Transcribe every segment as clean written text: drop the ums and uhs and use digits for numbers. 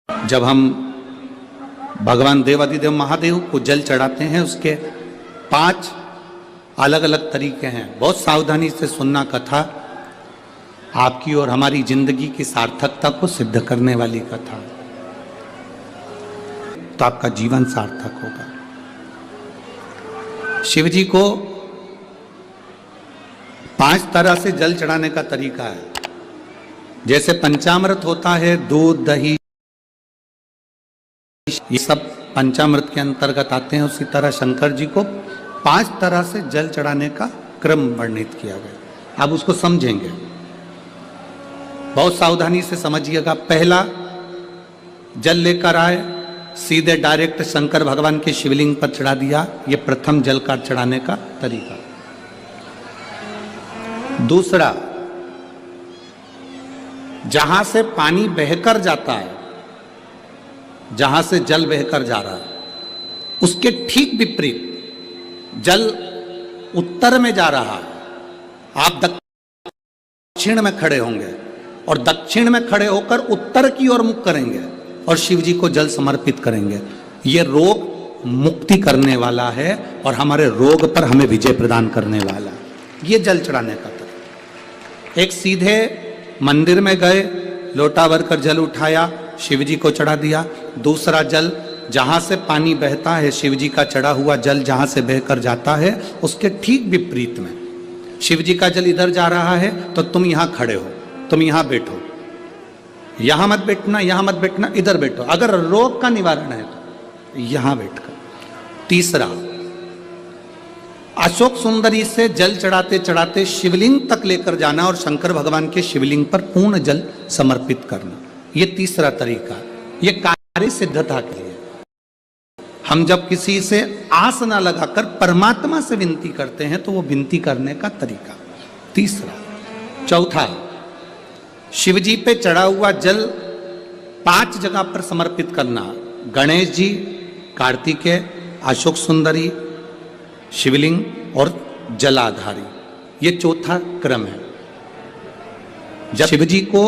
जब हम भगवान देवाधिदेव महादेव को जल चढ़ाते हैं, उसके 5 अलग अलग तरीके हैं। बहुत सावधानी से सुनना कथा, आपकी और हमारी जिंदगी की सार्थकता को सिद्ध करने वाली कथा, तो आपका जीवन सार्थक होगा। शिव जी को 5 तरह से जल चढ़ाने का तरीका है। जैसे पंचामृत होता है, दूध, दही, ये सब पंचामृत के अंतर्गत आते हैं। उसी तरह शंकर जी को 5 तरह से जल चढ़ाने का क्रम वर्णित किया गया। अब उसको समझेंगे, बहुत सावधानी से समझिएगा। पहला, जल लेकर आए, सीधे डायरेक्ट शंकर भगवान के शिवलिंग पर चढ़ा दिया। ये प्रथम जल का चढ़ाने का तरीका। दूसरा, जहां से पानी बहकर जाता है, जहां से जल बहकर जा रहा है, उसके ठीक विपरीत जल उत्तर में जा रहा है। आप दक्षिण में खड़े होंगे और दक्षिण में खड़े होकर उत्तर की ओर मुख करेंगे और शिव जी को जल समर्पित करेंगे। ये रोग मुक्ति करने वाला है और हमारे रोग पर हमें विजय प्रदान करने वाला है। ये जल चढ़ाने का तरीका। एक, सीधे मंदिर में गए, लोटा भरकर जल उठाया, शिव जी को चढ़ा दिया। दूसरा, जल जहां से पानी बहता है, शिव जी का चढ़ा हुआ जल जहां से बहकर जाता है, उसके ठीक विपरीत में शिव जी का जल इधर जा रहा है तो तुम यहां खड़े हो, तुम यहां बैठो, यहां मत बैठना, यहां मत बैठना, इधर बैठो। अगर रोग का निवारण है तो यहां बैठकर। तीसरा, अशोक सुंदरी से जल चढ़ाते चढ़ाते शिवलिंग तक लेकर जाना और शंकर भगवान के शिवलिंग पर पूर्ण जल समर्पित करना। ये तीसरा तरीका। ये कार्य सिद्धता के लिए। हम जब किसी से आस ना लगाकर परमात्मा से विनती करते हैं तो वो विनती करने का तरीका। तीसरा। चौथा, शिव जी पे चढ़ा हुआ जल 5 जगह पर समर्पित करना। गणेश जी, कार्तिकेय, अशोक सुंदरी, शिवलिंग और जलाधारी। ये चौथा क्रम है। जब शिव जी को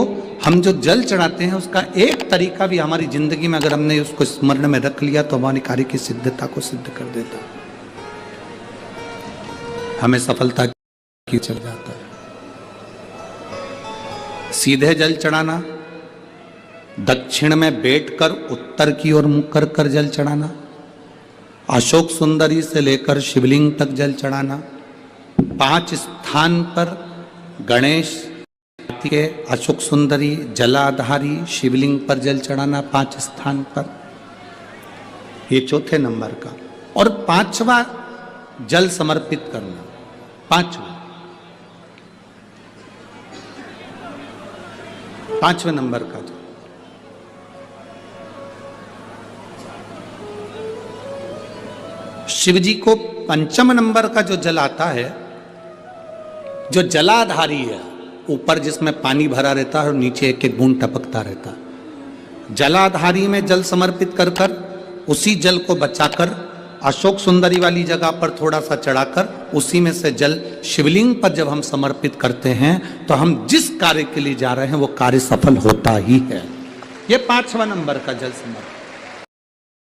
हम जो जल चढ़ाते हैं, उसका एक तरीका भी हमारी जिंदगी में अगर हमने उसको स्मरण में रख लिया तो हमारी कार्य की सिद्धता को सिद्ध कर देता, हमें सफलता की चल जाता है। सीधे जल चढ़ाना, दक्षिण में बैठकर उत्तर की ओर मुख कर कर जल चढ़ाना, अशोक सुंदरी से लेकर शिवलिंग तक जल चढ़ाना, 5 स्थान पर गणेश के, अशोक सुंदरी, जलाधारी, शिवलिंग पर जल चढ़ाना 5 स्थान पर। ये चौथे नंबर का। और 5वां, जल समर्पित करना। 5वें नंबर का जल। शिव जी को 5म नंबर का जो जल आता है, जो जलाधारी है, ऊपर जिसमें पानी भरा रहता है और नीचे एक एक बूंद टपकता रहता है, जलाधारी में जल समर्पित कर कर उसी जल को बचाकर अशोक सुंदरी वाली जगह पर थोड़ा सा चढ़ाकर उसी में से जल शिवलिंग पर जब हम समर्पित करते हैं तो हम जिस कार्य के लिए जा रहे हैं वो कार्य सफल होता ही है। ये 5वां नंबर का जल समर्पण।